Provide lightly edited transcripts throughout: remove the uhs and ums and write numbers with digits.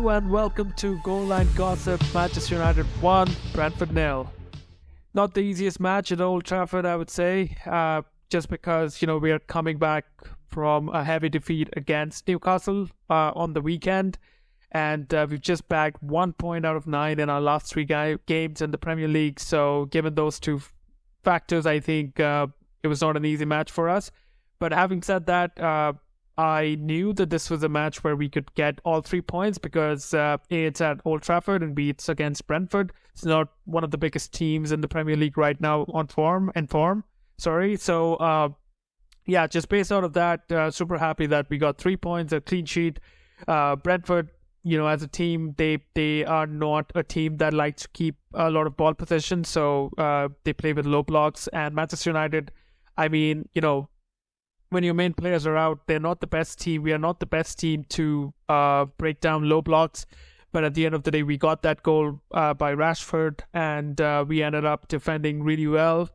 Hello and welcome to Goal Line Gossip. Manchester United 1, Brentford 0. Not the easiest match at Old Trafford, I would say, just because, we are coming back from a heavy defeat against Newcastle on the weekend, and we've just bagged 1 point out of 9 in our last three games in the Premier League. So given those two factors, I think it was not an easy match for us. But having said that, I knew that this was a match where we could get all 3 points because A, it's at Old Trafford, and B, it's against Brentford. It's not one of the biggest teams in the Premier League right now on form. So, just based out of that, super happy that we got 3 points, a clean sheet. Brentford, as a team, they are not a team that likes to keep a lot of ball possession, so they play with low blocks. And Manchester United, when your main players are out, they're not the best team. We are not the best team to break down low blocks. But at the end of the day, we got that goal by Rashford, and we ended up defending really well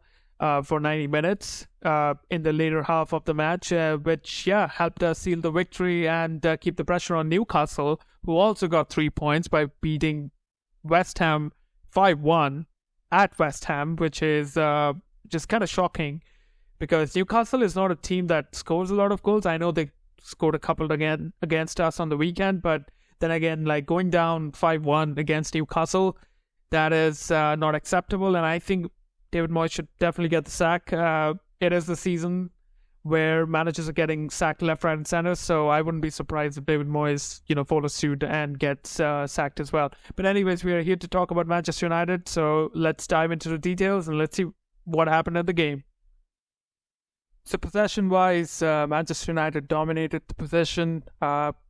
for 90 minutes in the later half of the match, which helped us seal the victory and keep the pressure on Newcastle, who also got 3 points by beating West Ham 5-1 at West Ham, which is just kind of shocking. Because Newcastle is not a team that scores a lot of goals. I know they scored a couple again against us on the weekend, but then again, going down 5-1 against Newcastle, that is not acceptable. And I think David Moyes should definitely get the sack. It is the season where managers are getting sacked left, right, and center. So I wouldn't be surprised if David Moyes, follows suit and gets sacked as well. But anyways, we are here to talk about Manchester United. So let's dive into the details and let's see what happened in the game. So possession-wise, Manchester United dominated the possession.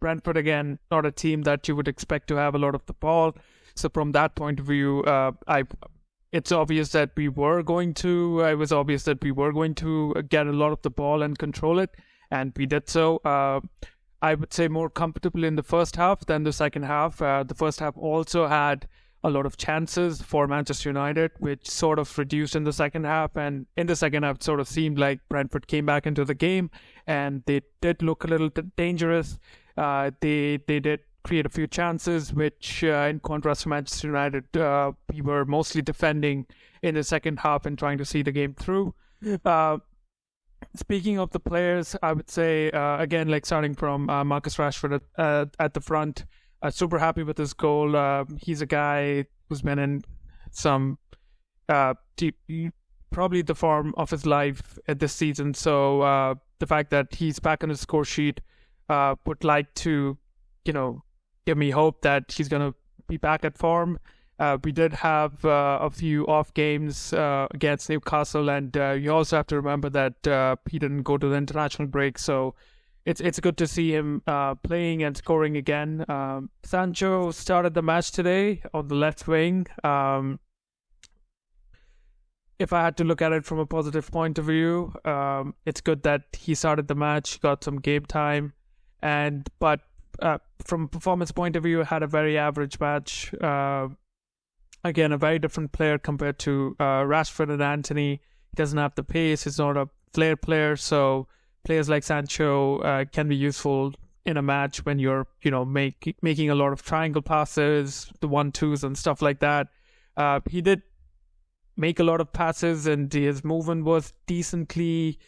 Brentford, again, not a team that you would expect to have a lot of the ball. So from that point of view, it's obvious that we were going to. It was obvious that we were going to get a lot of the ball and control it, and we did so. I would say more comfortable in the first half than the second half. The first half also had a lot of chances for Manchester United, which sort of reduced in the second half. And in the second half, it sort of seemed like Brentford came back into the game, and they did look a little dangerous. They did create a few chances, which in contrast to Manchester United, we were mostly defending in the second half and trying to see the game through. Speaking of the players, I would say, again, starting from Marcus Rashford at the front, super happy with his goal. He's a guy who's been in some probably the form of his life this season. So the fact that he's back on the score sheet would like to, give me hope that he's going to be back at form. We did have a few off games against Newcastle, and you also have to remember that he didn't go to the international break. So it's good to see him playing and scoring again. Sancho started the match today on the left wing. If I had to look at it from a positive point of view, it's good that he started the match, got some game time, but from a performance point of view, had a very average match. Again, a very different player compared to Rashford and Antony. He doesn't have the pace. He's not a flair player, so players like Sancho can be useful in a match when you're, making a lot of triangle passes, the 1-2s and stuff like that. He did make a lot of passes, and his movement was decently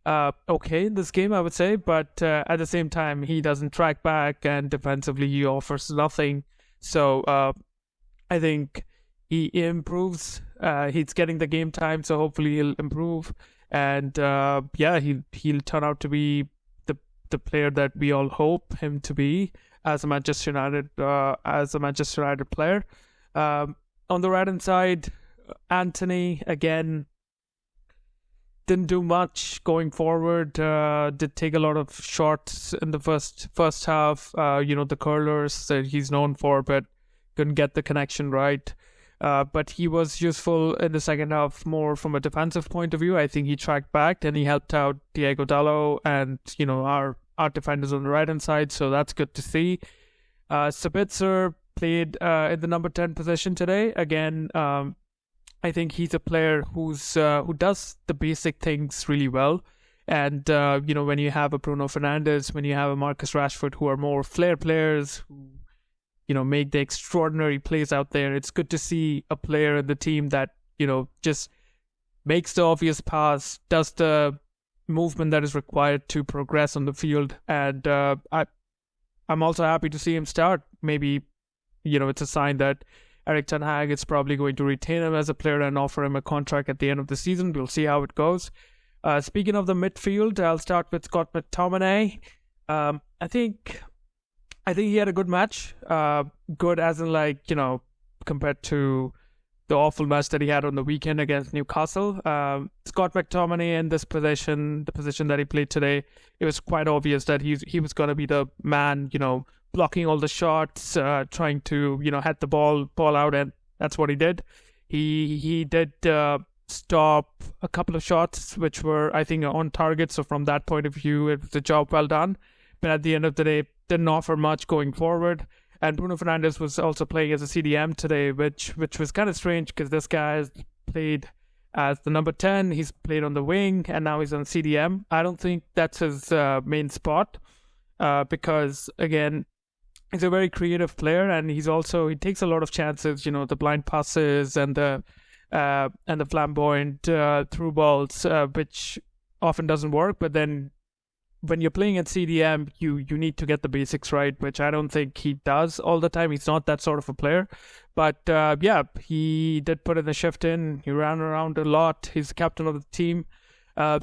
okay in this game, I would say. But at the same time, he doesn't track back, and defensively he offers nothing. So I think he improves. He's getting the game time, so hopefully he'll improve. And he'll turn out to be the player that we all hope him to be as a Manchester United player. On the right hand side, Antony again didn't do much going forward. Did take a lot of shots in the first half. The curlers that he's known for, but couldn't get the connection right. But he was useful in the second half more from a defensive point of view. I think he tracked back and he helped out Diego Dallo and, our defenders on the right-hand side. So that's good to see. Sabitzer played in the number 10 position today. Again, I think he's a player who does the basic things really well. And, when you have a Bruno Fernandes, when you have a Marcus Rashford, who are more flair players, who, make the extraordinary plays out there. It's good to see a player in the team that, just makes the obvious pass, does the movement that is required to progress on the field. And I'm also happy to see him start. Maybe, it's a sign that Erik ten Hag is probably going to retain him as a player and offer him a contract at the end of the season. We'll see how it goes. Speaking of the midfield, I'll start with Scott McTominay. I think he had a good match. Good as in compared to the awful match that he had on the weekend against Newcastle. Scott McTominay in this position, the position that he played today, it was quite obvious that he was going to be the man, blocking all the shots, trying to, head the ball out, and that's what he did. He did stop a couple of shots, which were, I think, on target. So from that point of view, it was a job well done. But at the end of the day, didn't offer much going forward. And Bruno Fernandes was also playing as a CDM today, which was kind of strange because this guy has played as the number 10. He's played on the wing, and now he's on CDM. I don't think that's his main spot because, again, he's a very creative player, and he takes a lot of chances. The blind passes and the flamboyant through balls, which often doesn't work. But then, when you're playing at CDM, you need to get the basics right, which I don't think he does all the time. He's not that sort of a player. But he did put in the shift in. He ran around a lot. He's the captain of the team.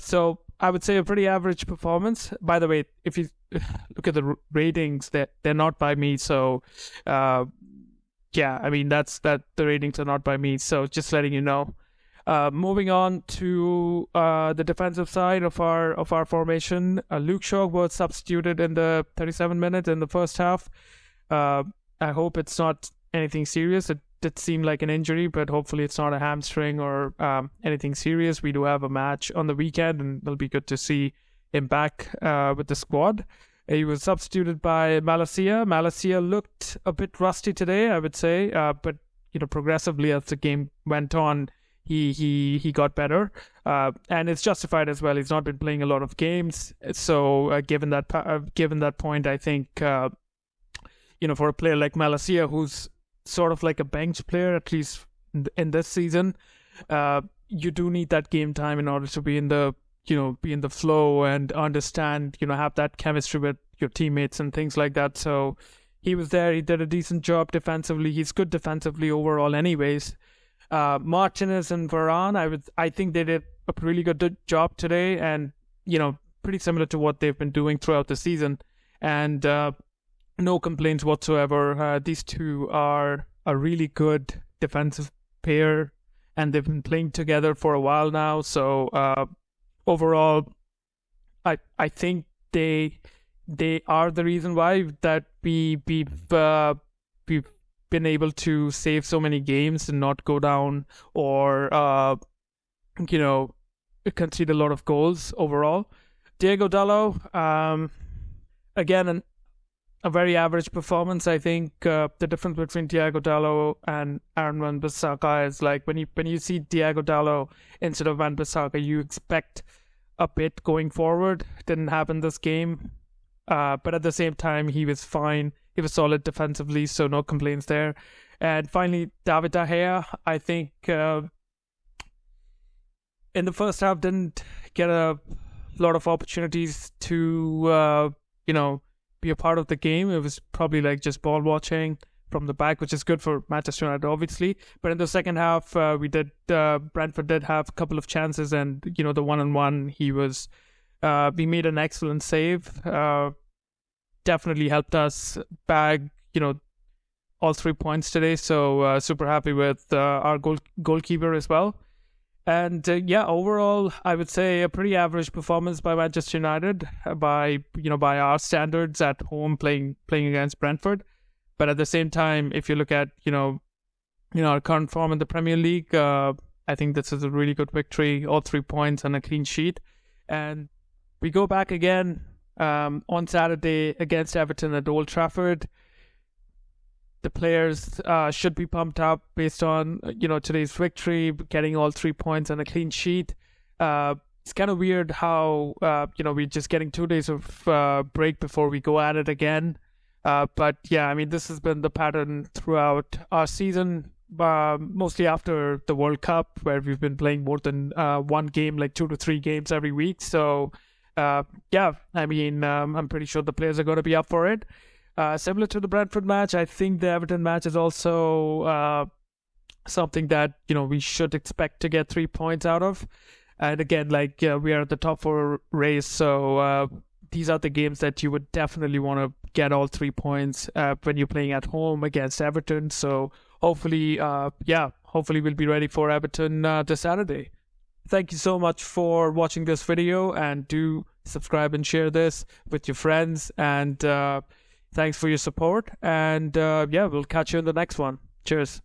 So I would say a pretty average performance. By the way, if you look at the ratings, they're not by me. So that's that. The ratings are not by me. So just letting you know. Moving on to the defensive side of our formation, Luke Shaw was substituted in the 37 minutes in the first half. I hope it's not anything serious. It did seem like an injury, but hopefully it's not a hamstring or anything serious. We do have a match on the weekend, and it'll be good to see him back with the squad. He was substituted by Malacia. Malacia looked a bit rusty today, I would say, but progressively as the game went on, he got better, and it's justified as well. He's not been playing a lot of games, so given that point, I think for a player like Malacia, who's sort of like a bench player, at least in this season, you do need that game time in order to be in the flow and understand, have that chemistry with your teammates and things like that. So he was there. He did a decent job defensively. He's good defensively overall, anyways. Martinez and Varane, I think they did a really good job today, and pretty similar to what they've been doing throughout the season, and no complaints whatsoever. These two are a really good defensive pair, and they've been playing together for a while now. So overall, I think they are the reason why that we've been able to save so many games and not go down or concede a lot of goals overall. Diego Dalot, again, a very average performance. I think the difference between Diego Dalot and Aaron Wan-Bissaka is like when you see Diego Dalot instead of Wan-Bissaka, you expect a bit going forward. Didn't happen this game, but at the same time, he was fine. He was solid defensively, so no complaints there. And finally, David De Gea, I think in the first half didn't get a lot of opportunities to be a part of the game. It was probably like just ball watching from the back, which is good for Manchester United, obviously. But in the second half, Brentford did have a couple of chances, and the 1-on-1, he made an excellent save. Definitely helped us bag all 3 points today, so super happy with our goalkeeper as well. And overall, I would say a pretty average performance by Manchester United by our standards at home playing against Brentford. But at the same time, if you look at our current form in the Premier League, I think this is a really good victory, all 3 points and a clean sheet. And we go back again on Saturday against Everton at Old Trafford. The players should be pumped up based on today's victory, getting all 3 points and a clean sheet. It's kind of weird how we're just getting 2 days of break before we go at it again. But yeah, I mean, this has been the pattern throughout our season, mostly after the World Cup, where we've been playing more than one game, like 2 to 3 games every week. So yeah, I mean, I'm pretty sure the players are going to be up for it. Similar to the Brentford match, I think the Everton match is also something that we should expect to get 3 points out of. And again, like we are at the top 4 race, so these are the games that you would definitely want to get all 3 points when you're playing at home against Everton. So hopefully, hopefully we'll be ready for Everton this Saturday. Thank you so much for watching this video, and do subscribe and share this with your friends. And thanks for your support. And yeah, we'll catch you in the next one. Cheers.